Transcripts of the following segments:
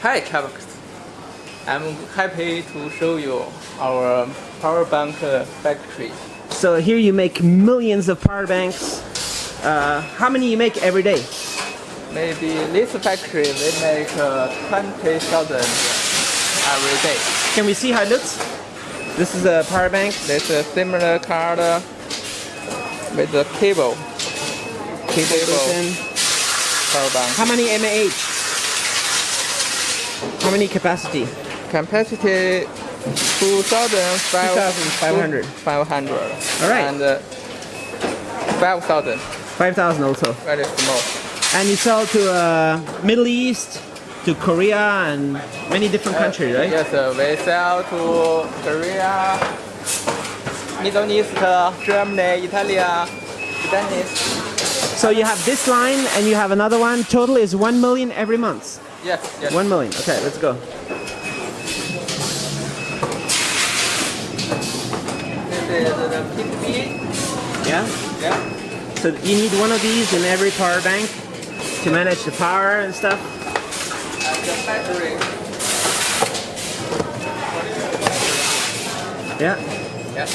Hi, Kavak. I'm happy to show you our power bank factory. So here you make millions of power banks. How many you make every day? Maybe this factory we make 20,000 every day. Can we see how it looks? This is a power bank. There's a similar card with a cable. Cable. Power bank. How many mAh? How many capacity? Capacity 2,500. 500. All right. And 5,000. 5,000 also. Very small. And you sell to Middle East, to Korea, and many different countries, right? Yes, we sell to Korea, Middle East, Germany, Italy, Venice. So you have this line and you have another one. Total is 1 million every month. Yes, yes. 1 million. Okay, let's go. This is the PCB. Yeah? Yeah. So you need one of these in every power bank to manage the power and stuff. And the battery. Yeah. Yes.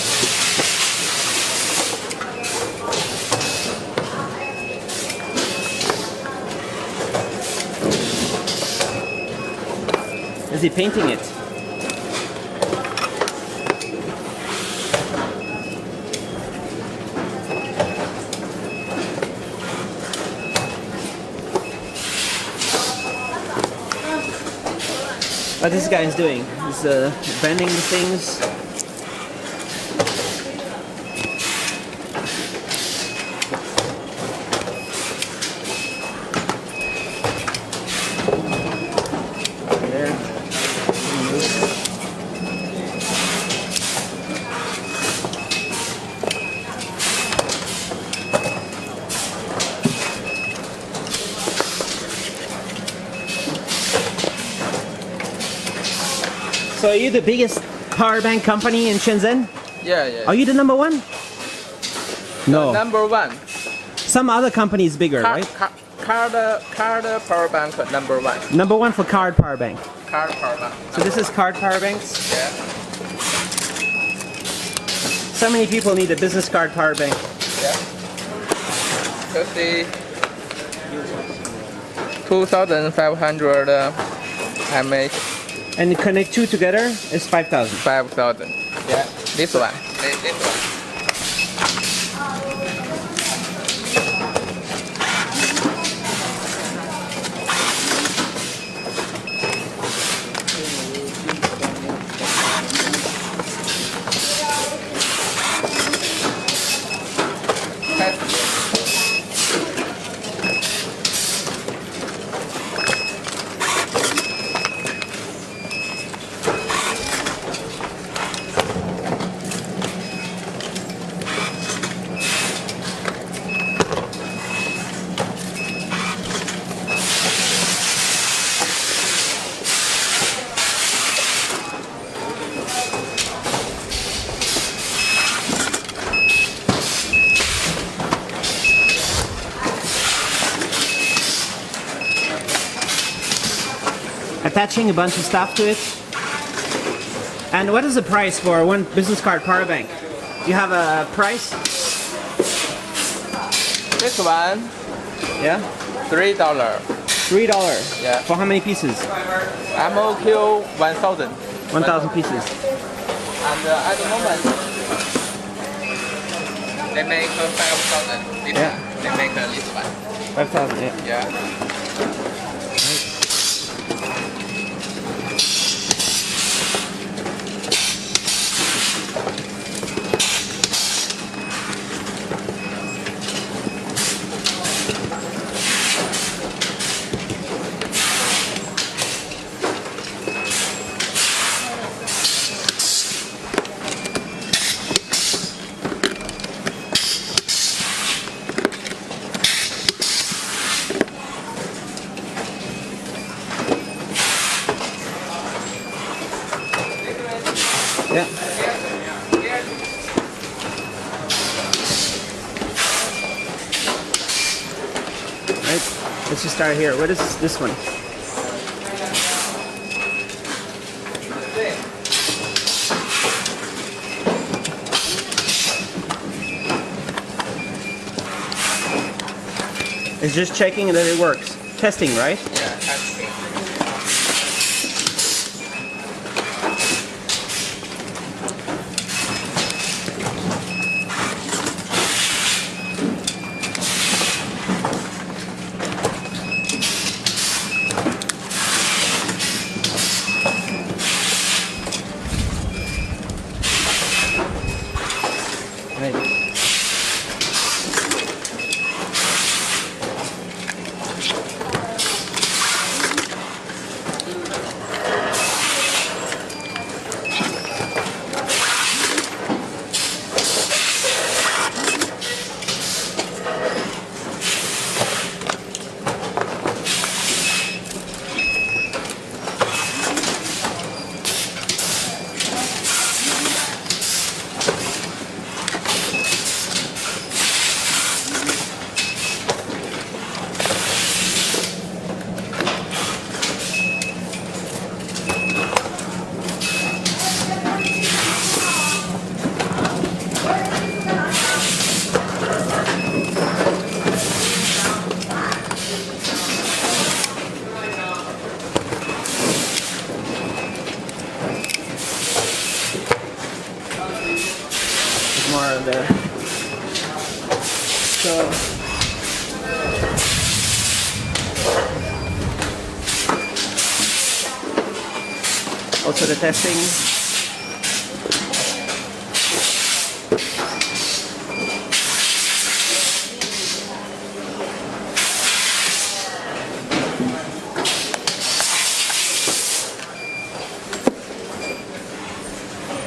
Is he painting it? What this guy is doing is bending the things. There. So are you the biggest power bank company in Shenzhen? Yeah, yeah. Are you the number one? No. Number one. Some other company is bigger, right? Card power bank number one. Number one for card power bank. Card power bank. So this is card power banks. Yeah. So many people need a business card power bank. Yeah. You see, 2,500 mAh. And connect two together is 5,000. 5,000. Yeah. This one. This one. Attaching a bunch of stuff to it. And what is the price for one business card power bank? You have a price? This one, Yeah? $3. $3. Yeah. For how many pieces? MOQ 1,000. 1,000 pieces. And at the moment, they make 5,000. Yeah. They make this one. 5,000, yeah. Yeah. Yeah. Right. Let's just start here. What is this one? It's just checking that it works. Testing, right? Yeah, testing. Right. More of the also the testing.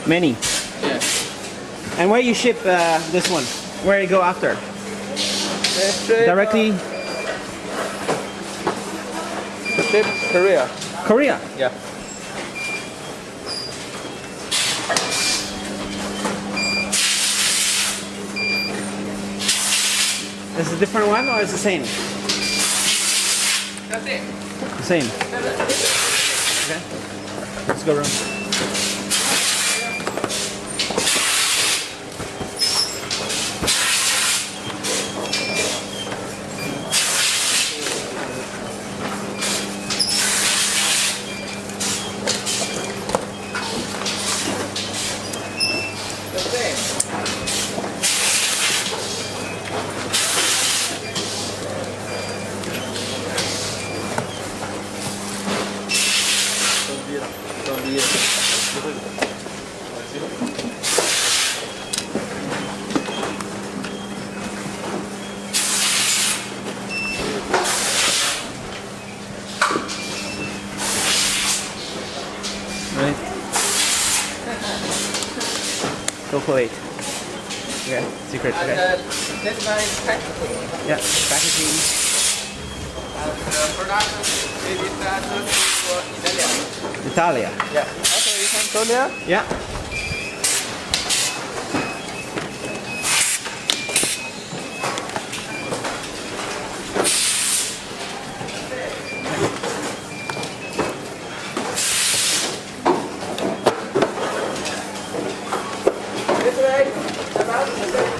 Many. Yeah. And where you ship this one? Where you go after? Directly Ship Korea. Korea. Yeah. Is it a different one or is it the same? That's it. The same. Okay. Let's go around. Right. Chocolate. Yeah, secret. And Okay. this one is packaging. Yeah, packaging. And the production is that for Italia. Italia. Yeah. Also, you can go there. Yeah. This way, about the same.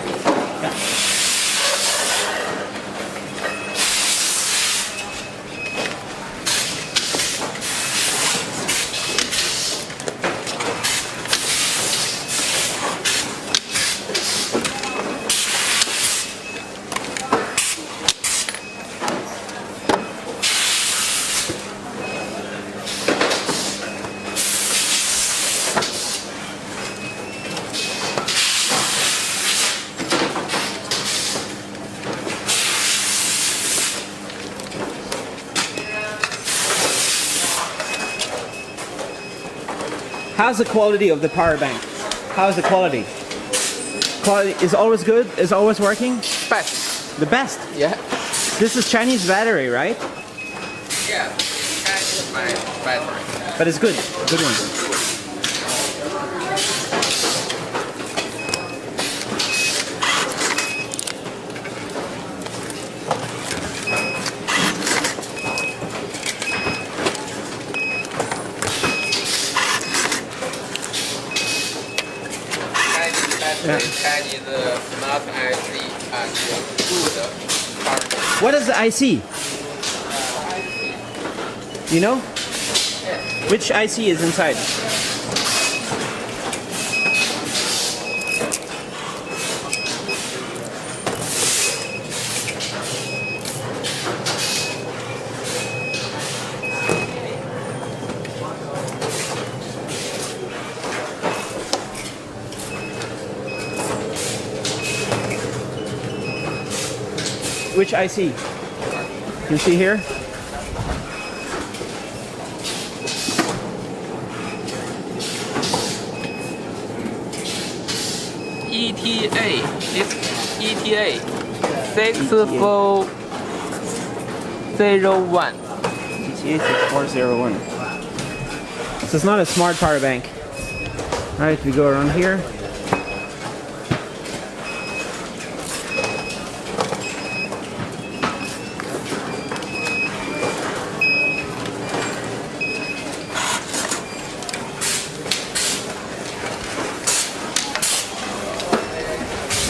How's the quality of the power bank? How's the quality? Quality is always good? Is always working? Best. The best? Yeah. This is Chinese battery, right? Yeah. That is my battery. But it's good. Good one. Chinese battery, Chinese smart IC and good What is the IC? You know? Which IC is inside? Which IC? You can see here. ETA. It's ETA 6401. ETA 6401. So it's not a smart power bank. Alright, we go around here.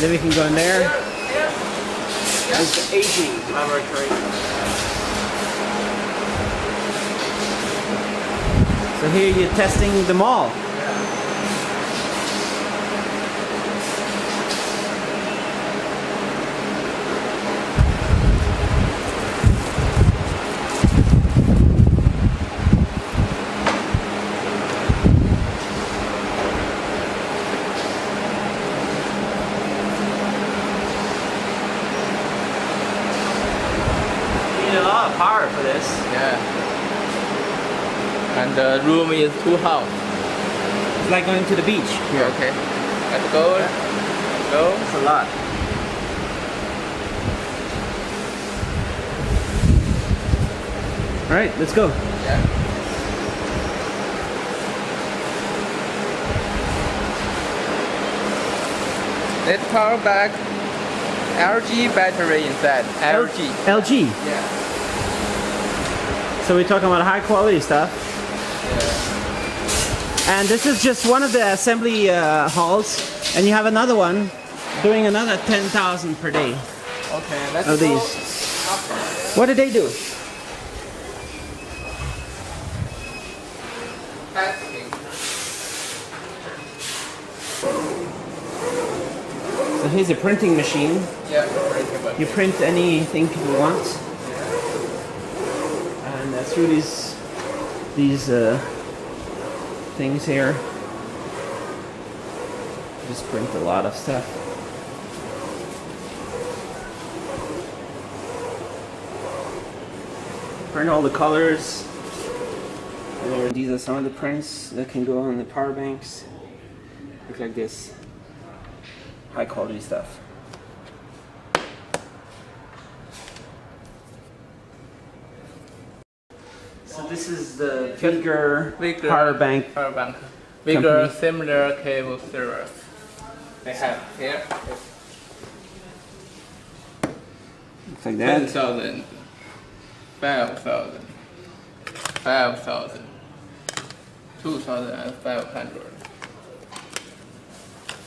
Then we can go in there. It's the aging laboratory. So here you're testing them all. A lot of power for this. Yeah. And the room is too hot. It's like going to the beach. Yeah. Okay. Let's go. Go. It's a lot. All right, let's go. Yeah. Let's power back. LG battery inside. LG. LG. Yeah. So we're talking about high quality stuff. Yeah. And this is just one of the assembly halls, and you have another one doing another 10,000 per day Okay. Let's of go. these. What did they do? Testing. So here's a printing machine. Yeah. Printing button. You print anything people want, and through these things here, just print a lot of stuff. Print all the colors. And these are some of the prints that can go on the power banks. Look like this. High quality stuff. So this is the VEGER power bank. Power bank. Company. VEGER similar cable servers. They have here. Looks like that. 10,000, 5,000, 5,000, 2,500.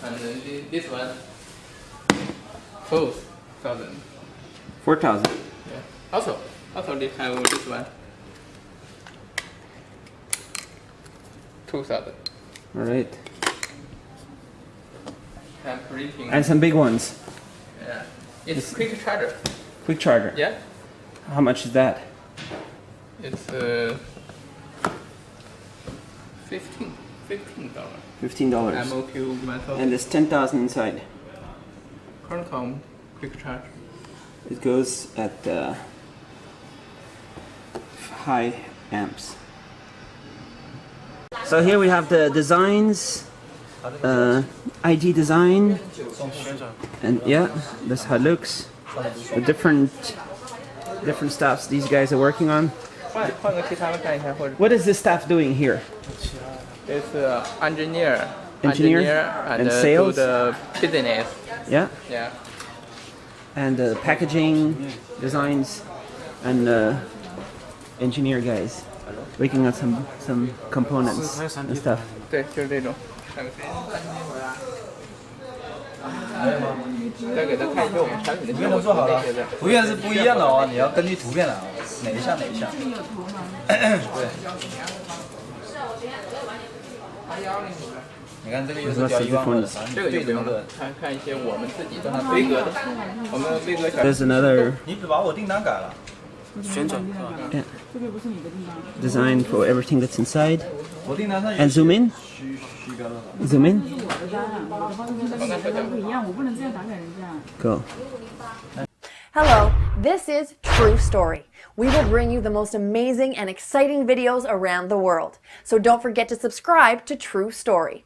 And then this one, 4,000. 4,000. Yeah. Also they have this one, 2,000. All right. And printing. And some big ones. Yeah. It's quick charger. Quick charger. Yeah. How much is that? It's $15. $15. MOQ method. And there's 10,000 inside. Qualcomm quick charge. It goes at high amps. So here we have the designs, ID design, and yeah, that's how it looks. The different stuffs these guys are working on. What is this staff doing here? It's engineer And sales? do the business. Yeah, Yeah. and packaging, designs, and engineer guys working on some components and stuff. 对，就是这种。再给他看一些我们产品的图效果片都做好了那些的。，图片是不一样的哦，你要根据图片来哦，哪一项哪一项。对。你看这个又是标12000的，这个就不用了，看一些我们自己的威格的，我们威格小。There's another 你把我订单改了。 design for everything that's inside. 我订单上 And zoom in. 虚标了。 Zoom in. 不一样，我不能这样打给人家。 Go. Hello, this is True Story. We will bring you the most amazing and exciting videos around the world. So don't forget to subscribe to True Story.